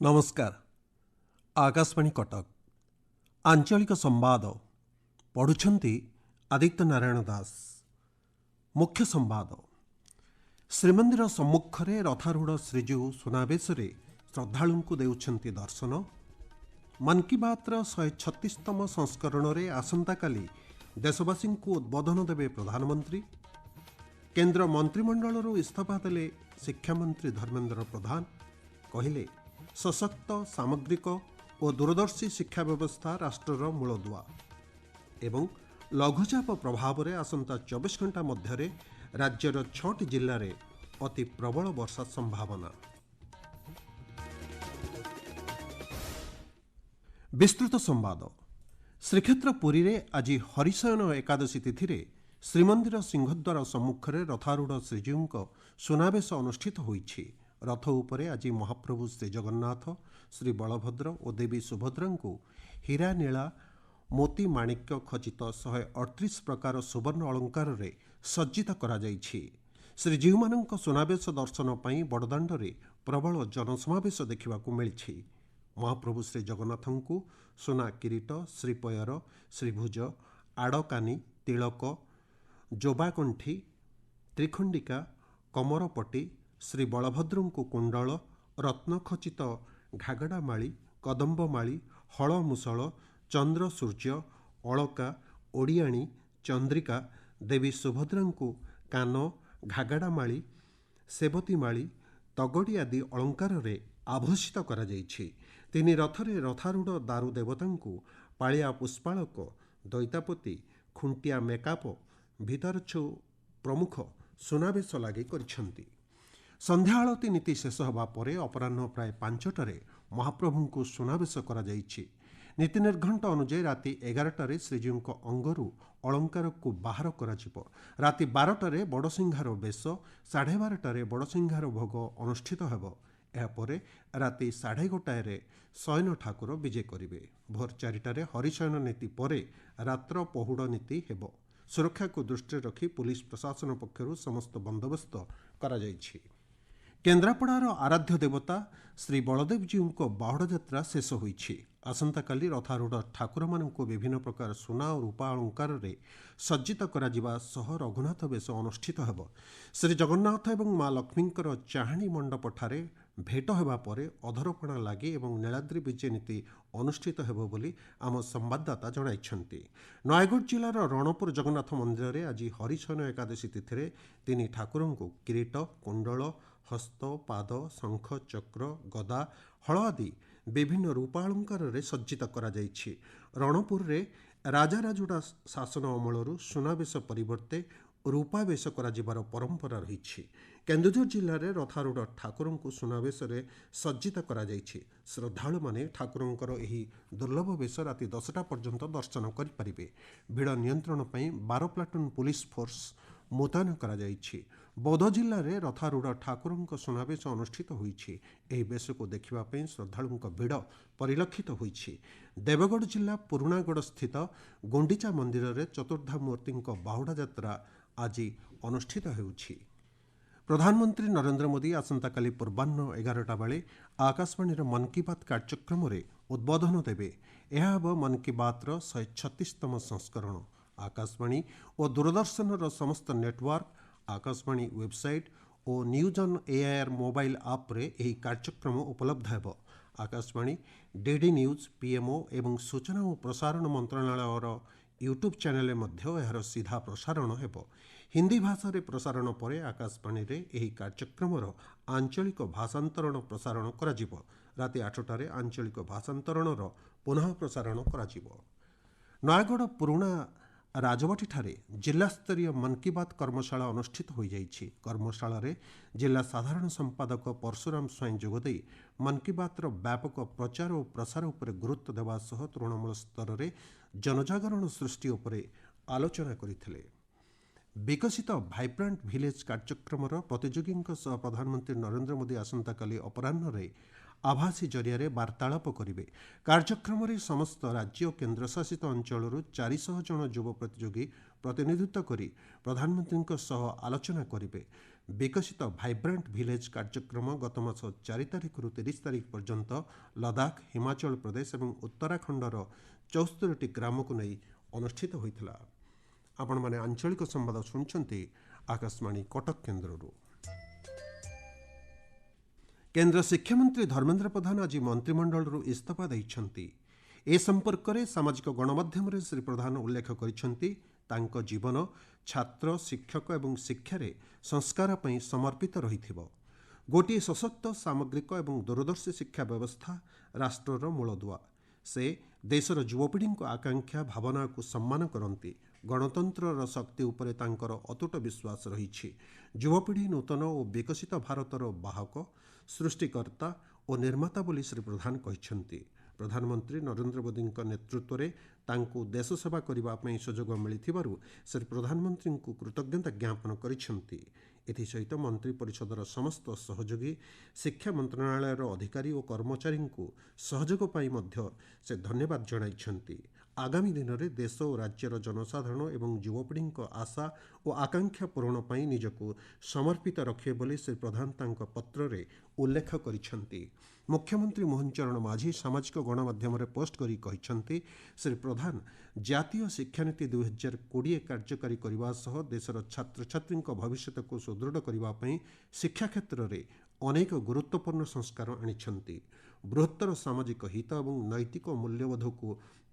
नमस्कार। आकाशवाणी कटक आंचलिक संवाद पढ़ुछंती आदित्य नारायण दास। मुख्य संवाद। श्रीमंदिर सम्मुखरे रथारूढ़ श्रीजीउ सुनावेश श्रद्धालु देउछंती दर्शन। मन की बात 136तम संस्करण में आसंता काली देशवासी उद्बोधन देवे प्रधानमंत्री। केंद्र मंत्रिमंडल इस्तीफा देले शिक्षा मंत्री धर्मेंद्र प्रधान। कहले सशक्त सामग्रिक और दूरदर्शी शिक्षा व्यवस्था राष्ट्रर मूलदुआ। एवं लघुचाप प्रभाव में आसंता 24 घंटा मध्य राज्यर 6टी जिले में अति प्रबल वर्षा संभावना। विस्तृत संवाद। श्रीक्षेत्र पुरी रे आज हरिशयन एकादशी तिथि श्रीमंदिर सिंहद्वार सम्मुखरे रथारूढ़ श्रीजीउ सुनावेश अनुष्ठित होईछि। रथ उपरे आज महाप्रभु श्री जगन्नाथ, श्री बलभद्र और देवी सुभद्रा को हीरा नीला मोती माणिक्य खचित 138 प्रकार सुवर्ण अलंकार रे सज्जित करा जाइछि। श्रीजीउ मानक सुनावेश दर्शन पाई बड़दाण्ड रे प्रबल जनसमावेश देखा मिली। महाप्रभु श्री जगन्नाथ को सुना किरीट, श्रीपयर, श्रीभुज, आड़कानी, तिलक, जोबाकंठी, त्रिखंडिका, कमरपट्टी, श्री बलभद्र को कुंडल, रत्नखचित घागड़ामाली, कदम्बमाली, हलमुसल, चंद्र सूर्य, अलका, ओडियाणी, चंद्रिका, देवी सुभद्रा को कान, घागड़ामाली, सेबतीमाली, तगड़ी आदि अलंकार रे आभूषित करा जाइछि। तिनि रथरे रथारूढ़ दारु देवता को पालिया पुष्पालक, दैतापति, खुंटिया मेकाप, भितरछु प्रमुख सुनावेश लगे करिसेंति। संध्या आलती नीति शेष होगा पर अपराह्न प्राय 5टारे महाप्रभु को सुनावेश करा जाइछि। नीति निर्घंट अनुଯାयी राति 11टारे श्रीजीउ अंगरू अलंकार को बाहर कराजिब। राति 12टारे बड़सिंहार बेश, 12:30टारे बड़सिंहार भोग अनुष्ठित हेब। यापर राति 1:30टारे शयन ठाकुर विजे करिवे। भोर 4टारे हरिशयन नीति परे रात्र पहुड़ नीति हेब। सुरक्षा को दृष्टि रखी पुलिस प्रशासन पक्षरु समस्त बंदोबस्त करा जाइछि। केन्द्रापड़ार आराध्य देवता श्री बलदेवजीउ बाहुड़ यात्रा शेष होईछि। आसंता काली रथारूढ़ ठाकुर मानक विभिन्न प्रकार सुना और रूपा अलंकार रे सज्जित करा जिबा सह रघुनाथ बेश अनुष्ठित हेब। श्री जगन्नाथ एवं माँ लक्ष्मींकर चाहाणी मंडप ठारे भेट हेबा परे अधरपणा लागि एवं नीलाद्री विजे नीति अनुष्ठित हेब बोली आम संवाददाता जणाइछन्ति। नयगढ़ जिलार रणपुर जगन्नाथ मंदिर रे आज हरिशयन एकादशी तिथि तिनि ठाकुरंकु किरीट, कुंडल, हस्त, पाद, शंख, चक्र, गदा, हल आदि विभिन्न रूपालंकार रे सज्जित करा जाइछि। रणपुर रे राजा राजुड़ा शासन अमलरू सुनावेश परिवर्ते रूपावेश करा जिबार परंपरा रही। केन्दुझर जिले में रथारूढ़ ठाकुर को सुनावेश सज्जित करा जाइछि। श्रद्धालु माने ठाकुरंकर एही दुर्लभ वेश राति 10टा पर्यंत दर्शन करिपारिबे। भिड़ नियंत्रण पई 12 प्लाटून पुलिस फोर्स मुतयन करा जाइछि। बौद्ध जिले में रथारूढ़ ठाकुर सुनावेश अनुष्ठित होईछि। एही बेश को देखिबा पई श्रद्धालुंक भिड़ परिलक्षित होईछि। देवगढ़ जिला पुरुणागढ़ स्थित गुंडीचा मंदिर में चतुर्धा मूर्ति बाहुड़ा यात्रा आज अनुष्ठित होउछि। प्रधानमंत्री नरेंद्र मोदी आसंता काली पूर्वाह्न 11टा बेले आकाशवाणी मन की बात कार्यक्रम में उद्बोधन देवे। यह हेब मन की बात 136तम संस्करण। आकाशवाणी और दूरदर्शन समस्त नेटवर्क, आकाशवाणी वेबसाइट और न्यूज ऑन एआईआर मोबाइल आप रे यही कार्यक्रम उपलब्ध हेब। आकाशवाणी, डीडी न्यूज, पीएमओ एवं सूचना और प्रसारण मंत्रणालय यूट्यूब चैनल मध्य यार सीधा प्रसारण हेब। हिंदी भाषा रे प्रसारण परे आकाशवाणी रे एही कार्यक्रमर आंचलिक भाषांतरण प्रसारण कराजिब। राति 8टारे आंचलिक भाषांतरणर पुनः प्रसारण कराजिब। नयगढ़ पुराणा राजबाटी जिलास्तरीय मन की बात कर्मशाला अनुष्ठित हो जाइछि। कर्मशाला रे जिला साधारण संपादक परशुराम स्वाई जोगदे मन की बात व्यापक प्रचार और प्रसार उपर गुरुत्व देवा सह तृणमूल स्तर में जनजागरण सृष्टि उपर आलोचना करथिले। विकसित भाइब्रांट विलेज कार्यक्रम प्रतियोगी प्रधानमंत्री नरेंद्र मोदी आसंता काली अपराह्न ଆଭାସୀ ଜରିଆରେ ବାର୍ତ୍ତାଳାପ କରିବେ। କାର୍ଯ୍ୟକ୍ରମରେ ସମସ୍ତ ରାଜ୍ୟ ଓ କେନ୍ଦ୍ରଶାସିତ ଅଞ୍ଚଳରୁ 400 ଜଣ ଯୁବ ପ୍ରତିଯୋଗୀ ପ୍ରତିନିଧିତ୍ୱ କରି ପ୍ରଧାନମନ୍ତ୍ରୀଙ୍କ ସହ ଆଲୋଚନା କରିବେ। ବିକଶିତ ଭାଇବ୍ରାଣ୍ଟ ଭିଲେଜ୍ କାର୍ଯ୍ୟକ୍ରମ ଗତ ମାସ 4 ତାରିଖରୁ 30 ତାରିଖ ପର୍ଯ୍ୟନ୍ତ ଲଦାଖ, ହିମାଚଳ ପ୍ରଦେଶ ଏବଂ ଉତ୍ତରାଖଣ୍ଡର 74ଟି ଗ୍ରାମକୁ ନେଇ ଅନୁଷ୍ଠିତ ହୋଇଥିଲା। ଆପଣମାନେ ଆଞ୍ଚଳିକ ସମ୍ବାଦ ଶୁଣୁଛନ୍ତି ଆକାଶବାଣୀ କଟକ କେନ୍ଦ୍ରରୁ। କେନ୍ଦ୍ର ଶିକ୍ଷାମନ୍ତ୍ରୀ ଧର୍ମେନ୍ଦ୍ର ପ୍ରଧାନ ଆଜି ମନ୍ତ୍ରିମଣ୍ଡଳରୁ ଇସ୍ତଫା ଦେଇଛନ୍ତି। ଏ ସମ୍ପର୍କରେ ସାମାଜିକ ଗଣମାଧ୍ୟମରେ ଶ୍ରୀ ପ୍ରଧାନ ଉଲ୍ଲେଖ କରିଛନ୍ତି, ତାଙ୍କ ଜୀବନ ଛାତ୍ର, ଶିକ୍ଷକ ଏବଂ ଶିକ୍ଷାରେ ସଂସ୍କାର ପାଇଁ ସମର୍ପିତ ରହିଥିବ। ଗୋଟିଏ ସଶକ୍ତ, ସାମଗ୍ରିକ ଏବଂ ଦୂରଦର୍ଶୀ ଶିକ୍ଷା ବ୍ୟବସ୍ଥା ରାଷ୍ଟ୍ରର ମୂଳଦୁଆ। ସେ ଦେଶର ଯୁବପିଢ଼ିଙ୍କ ଆକାଂକ୍ଷା ଭାବନାକୁ ସମ୍ମାନ କରନ୍ତି। ଗଣତନ୍ତ୍ରର ଶକ୍ତି ଉପରେ ତାଙ୍କର ଅତୁଟ ବିଶ୍ୱାସ ରହିଛି। ଯୁବପିଢ଼ି ନୂତନ ଓ ବିକଶିତ ଭାରତର ବାହକ, ସୃଷ୍ଟିକର୍ତ୍ତା ଓ ନିର୍ମାତା ବୋଲି ଶ୍ରୀ ପ୍ରଧାନ କହିଛନ୍ତି। ପ୍ରଧାନମନ୍ତ୍ରୀ ନରେନ୍ଦ୍ର ମୋଦିଙ୍କ ନେତୃତ୍ୱରେ ତାଙ୍କୁ ଦେଶ ସେବା କରିବା ପାଇଁ ସୁଯୋଗ ମିଳିଥିବାରୁ ଶ୍ରୀ ପ୍ରଧାନମନ୍ତ୍ରୀଙ୍କୁ କୃତଜ୍ଞତା ଜ୍ଞାପନ କରିଛନ୍ତି। ଏଥିସହିତ ମନ୍ତ୍ରୀ ପରିଷଦର ସମସ୍ତ ସହଯୋଗୀ, ଶିକ୍ଷା ମନ୍ତ୍ରଣାଳୟର ଅଧିକାରୀ ଓ କର୍ମଚାରୀଙ୍କୁ ସହଯୋଗ ପାଇଁ ମଧ୍ୟ ସେ ଧନ୍ୟବାଦ ଜଣାଇଛନ୍ତି। ଆଗାମୀ ଦିନରେ ଦେଶ ଓ ରାଜ୍ୟର ଜନସାଧାରଣ ଏବଂ ଯୁବପିଢ଼ିଙ୍କ ଆଶା ଓ ଆକାଂକ୍ଷା ପୂରଣ ପାଇଁ ନିଜକୁ ସମର୍ପିତ ରଖିବେ ବୋଲି ଶ୍ରୀ ପ୍ରଧାନ ତାଙ୍କ ପତ୍ରରେ ଉଲ୍ଲେଖ କରିଛନ୍ତି। ମୁଖ୍ୟମନ୍ତ୍ରୀ ମୋହନ ଚରଣ ମାଝୀ ସାମାଜିକ ଗଣମାଧ୍ୟମରେ ପୋଷ୍ଟ କରି କହିଛନ୍ତି, ଶ୍ରୀ ପ୍ରଧାନ ଜାତୀୟ ଶିକ୍ଷାନୀତି 2020 କାର୍ଯ୍ୟକାରୀ କରିବା ସହ ଦେଶର ଛାତ୍ରଛାତ୍ରୀଙ୍କ ଭବିଷ୍ୟତକୁ ସୁଦୃଢ଼ କରିବା ପାଇଁ ଶିକ୍ଷା କ୍ଷେତ୍ରରେ ଅନେକ ଗୁରୁତ୍ୱପୂର୍ଣ୍ଣ ସଂସ୍କାର ଆଣିଛନ୍ତି। ବୃହତ୍ତର ସାମାଜିକ ହିତ ଏବଂ ନୈତିକ ମୂଲ୍ୟବୋଧକୁ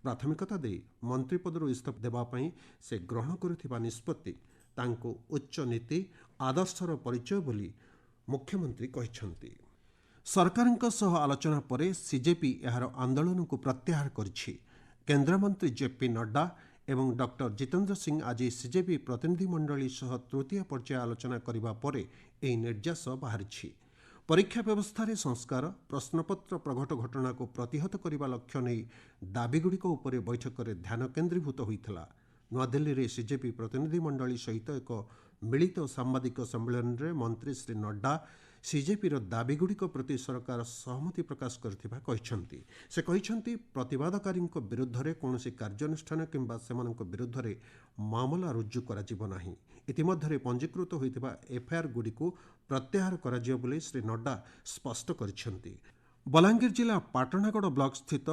ପ୍ରାଥମିକତା ଦେଇ ମନ୍ତ୍ରୀ ପଦରୁ ଇସ୍ତଫା ଦେବା ପାଇଁ ସେ ଗ୍ରହଣ କରିଥିବା ନିଷ୍ପତ୍ତି ତାଙ୍କୁ ଉଚ୍ଚ ନୀତି ଆଦର୍ଶର ପରିଚୟ ବୋଲି ମୁଖ୍ୟମନ୍ତ୍ରୀ କହିଛନ୍ତି। ସରକାରଙ୍କ ସହ ଆଲୋଚନା ପରେ ସିଜେପି ଏହାର ଆନ୍ଦୋଳନକୁ ପ୍ରତ୍ୟାହାର କରିଛି। କେନ୍ଦ୍ରମନ୍ତ୍ରୀ ଜେପି ନଡ୍ଡା ଏବଂ ଡକ୍ଟର ଜିତେନ୍ଦ୍ର ସିଂ ଆଜି ସିଜେପି ପ୍ରତିନିଧିମଣ୍ଡଳୀ ସହ ତୃତୀୟ ପର୍ଯ୍ୟାୟ ଆଲୋଚନା କରିବା ପରେ ଏହି ନିର୍ଦ୍ଦେଶ ବାହାରିଛି। ପରୀକ୍ଷା ବ୍ୟବସ୍ଥାରେ ସଂସ୍କାର, ପ୍ରଶ୍ନପତ୍ର ପ୍ରଘଟ ଘଟଣାକୁ ପ୍ରତିହତ କରିବା ଲକ୍ଷ୍ୟ ନେଇ ଦାବିଗୁଡ଼ିକ ଉପରେ ବୈଠକରେ ଧ୍ୟାନ କେନ୍ଦ୍ରୀଭୂତ ହୋଇଥିଲା। ନୂଆଦିଲ୍ଲୀରେ ସିଜେପି ପ୍ରତିନିଧିମଣ୍ଡଳୀ ସହିତ ଏକ ମିଳିତ ସାମ୍ବାଦିକ ସମ୍ମିଳନୀରେ ମନ୍ତ୍ରୀ ଶ୍ରୀ ନଡ୍ଡା ସିଜେପିର ଦାବିଗୁଡ଼ିକ ପ୍ରତି ସରକାର ସହମତି ପ୍ରକାଶ କରିଥିବା କହିଛନ୍ତି। ସେ କହିଛନ୍ତି, ପ୍ରତିବାଦକାରୀଙ୍କ ବିରୁଦ୍ଧରେ କୌଣସି କାର୍ଯ୍ୟାନୁଷ୍ଠାନ କିମ୍ବା ସେମାନଙ୍କ ବିରୁଦ୍ଧରେ ମାମଲା ରୁଜୁ କରାଯିବ ନାହିଁ। ଇତିମଧ୍ୟରେ ପଞ୍ଜୀକୃତ ହୋଇଥିବା ଏଫ୍ଆଇଆର୍ ଗୁଡ଼ିକୁ ପ୍ରତ୍ୟାହାର କରାଯିବ ବୋଲି ଶ୍ରୀ ନଡ୍ଡା ସ୍ପଷ୍ଟ କରିଛନ୍ତି। ବଲାଙ୍ଗୀର ଜିଲ୍ଲା ପାଟଣାଗଡ଼ ବ୍ଲକ ସ୍ଥିତ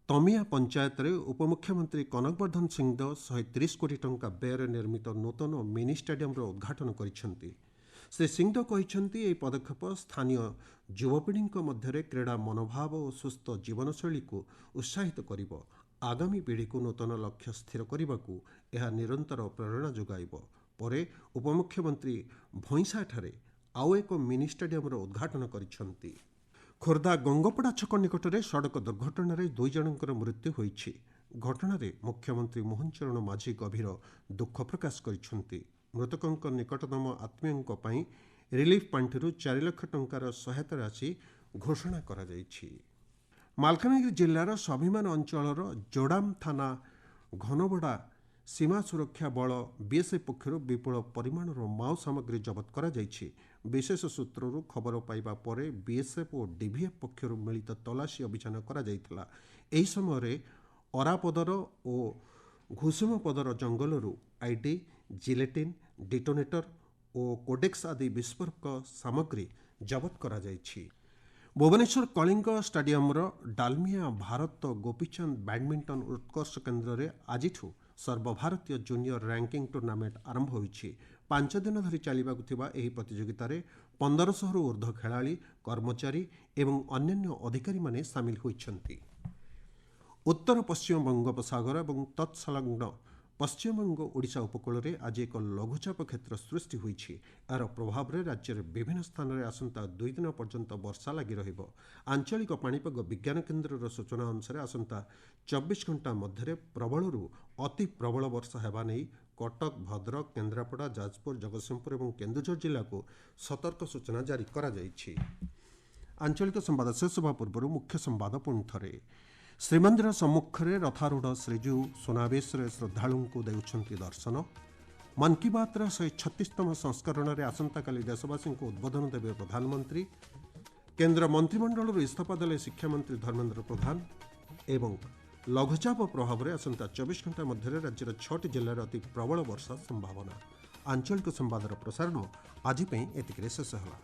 ତମିଆ ପଞ୍ଚାୟତରେ ଉପମୁଖ୍ୟମନ୍ତ୍ରୀ କନକବର୍ଦ୍ଧନ ସିଂହଦେଓ 130 କୋଟି ଟଙ୍କା ବ୍ୟୟରେ ନିର୍ମିତ ନୂତନ ମିନି ଷ୍ଟାଡିୟମର ଉଦ୍ଘାଟନ କରିଛନ୍ତି। ଶ୍ରୀ ସିଂହଦେଓ କହିଛନ୍ତି, ଏହି ପଦକ୍ଷେପ ସ୍ଥାନୀୟ ଯୁବପିଢ଼ିଙ୍କ ମଧ୍ୟରେ କ୍ରୀଡ଼ା ମନୋଭାବ ଓ ସୁସ୍ଥ ଜୀବନଶୈଳୀକୁ ଉତ୍ସାହିତ କରିବ। ଆଗାମୀ ପିଢ଼ିକୁ ନୂତନ ଲକ୍ଷ୍ୟ ସ୍ଥିର କରିବାକୁ ଏହା ନିରନ୍ତର ପ୍ରେରଣା ଯୋଗାଇବ। ପରେ ଉପମୁଖ୍ୟମନ୍ତ୍ରୀ ଭଇଁସାଠାରେ ଆଉ ଏକ ମିନି ଷ୍ଟାଡିୟମର ଉଦ୍ଘାଟନ କରିଛନ୍ତି। ଖୋର୍ଦ୍ଧା ଗଙ୍ଗପଡ଼ା ଛକ ନିକଟରେ ସଡ଼କ ଦୁର୍ଘଟଣାରେ 2 ଜଣଙ୍କର ମୃତ୍ୟୁ ହୋଇଛି। ଘଟଣାରେ ମୁଖ୍ୟମନ୍ତ୍ରୀ ମୋହନ ଚରଣ ମାଝୀ ଗଭୀର ଦୁଃଖ ପ୍ରକାଶ କରିଛନ୍ତି। ମୃତକଙ୍କ ନିକଟତମ ଆତ୍ମୀୟଙ୍କ ପାଇଁ ରିଲିଫ୍ ପାଣ୍ଠିରୁ 4 ଲକ୍ଷ ଟଙ୍କାର ସହାୟତା ରାଶି ଘୋଷଣା କରାଯାଇଛି। ମାଲକାନଗିରି ଜିଲ୍ଲାର ସ୍ୱାଭିମାନ ଅଞ୍ଚଳର ଯୋଡାମ ଥାନା ଘନବଡ଼ା ସୀମା ସୁରକ୍ଷା ବଳ ବିଏସ୍ଏଫ୍ ପକ୍ଷରୁ ବିପୁଳ ପରିମାଣର ମାଓ ସାମଗ୍ରୀ ଜବତ କରାଯାଇଛି। ବିଶେଷ ସୂତ୍ରରୁ ଖବର ପାଇବା ପରେ ବିଏସ୍ଏଫ୍ ଓ ଡିଭିଏଫ୍ ପକ୍ଷରୁ ମିଳିତ ତଲାସୀ ଅଭିଯାନ କରାଯାଇଥିଲା। ଏହି ସମୟରେ ଅରାପଦର ଓ ଘୁଷୁମପଦର ଜଙ୍ଗଲରୁ ଆଇଡି, ଜିଲେଟିନ୍, ଡିଟୋନେଟର ଓ କୋଡେକ୍ସ ଆଦି ବିସ୍ଫୋରକ ସାମଗ୍ରୀ ଜବତ କରାଯାଇଛି। ଭୁବନେଶ୍ୱର କଳିଙ୍ଗ ଷ୍ଟାଡିୟମର ଡାଲମିଆ ଭାରତ ଗୋପୀଚାନ୍ଦ ବ୍ୟାଡମିଣ୍ଟନ ଉତ୍କର୍ଷ କେନ୍ଦ୍ରରେ ଆଜିଠୁ ସର୍ବଭାରତୀୟ ଜୁନିୟର ର୍ୟାଙ୍କିଂ ଟୁର୍ଣ୍ଣାମେଣ୍ଟ ଆରମ୍ଭ ହୋଇଛି। 5 ଦିନ ଧରି ଚାଲିବାକୁ ଥିବା ଏହି ପ୍ରତିଯୋଗିତାରେ 1500ରୁ ଉର୍ଦ୍ଧ୍ୱ ଖେଳାଳି, କର୍ମଚାରୀ ଏବଂ ଅନ୍ୟାନ୍ୟ ଅଧିକାରୀମାନେ ସାମିଲ ହୋଇଛନ୍ତି। ଉତ୍ତର ପଶ୍ଚିମ ବଙ୍ଗୋପସାଗର ଏବଂ ତତ୍ସଂଲଗ୍ନ ପଶ୍ଚିମବଙ୍ଗ ଓଡ଼ିଶା ଉପକୂଳରେ ଆଜି ଏକ ଲଘୁଚାପ କ୍ଷେତ୍ର ସୃଷ୍ଟି ହୋଇଛି। ଏହାର ପ୍ରଭାବରେ ରାଜ୍ୟର ବିଭିନ୍ନ ସ୍ଥାନରେ ଆସନ୍ତା 2 ଦିନ ପର୍ଯ୍ୟନ୍ତ ବର୍ଷା ଲାଗି ରହିବ। ଆଞ୍ଚଳିକ ପାଣିପାଗ ବିଜ୍ଞାନ କେନ୍ଦ୍ରର ସୂଚନା ଅନୁସାରେ ଆସନ୍ତା 24 ଘଣ୍ଟା ମଧ୍ୟରେ ପ୍ରବଳରୁ ଅତି ପ୍ରବଳ ବର୍ଷା ହେବା ନେଇ କଟକ, ଭଦ୍ରକ, କେନ୍ଦ୍ରାପଡ଼ା, ଯାଜପୁର, ଜଗତସିଂହପୁର ଏବଂ କେନ୍ଦୁଝର ଜିଲ୍ଲାକୁ ସତର୍କ ସୂଚନା ଜାରି କରାଯାଇଛି। ଆଞ୍ଚଳିକ ସମ୍ବାଦ ଶେଷ ହେବା ପୂର୍ବରୁ ମୁଖ୍ୟ ସମ୍ବାଦ ପୁଣିଥରେ। ଶ୍ରୀମନ୍ଦିର ସମ୍ମୁଖରେ ରଥାରୂଢ଼ ଶ୍ରୀଜୀଉ ସୁନାବେଶରେ ଶ୍ରଦ୍ଧାଳୁଙ୍କୁ ଦେଉଛନ୍ତି ଦର୍ଶନ। ମନ୍ କି ବାତ୍ର 136ତମ ସଂସ୍କରଣରେ ଆସନ୍ତାକାଲି ଦେଶବାସୀଙ୍କୁ ଉଦ୍ବୋଧନ ଦେବେ ପ୍ରଧାନମନ୍ତ୍ରୀ। केन्द्र मंत्रिमंडल इस्तीफा देले शिक्षामंत्री धर्मेन्द्र प्रधान एवं लघुचाप प्रभाव में आसंता 24 घंटा मध्य राज्यर 6टी जिले अति प्रबल वर्षा संभावना। आंचलिक संवादर प्रसारण आज एतिक शेष होला।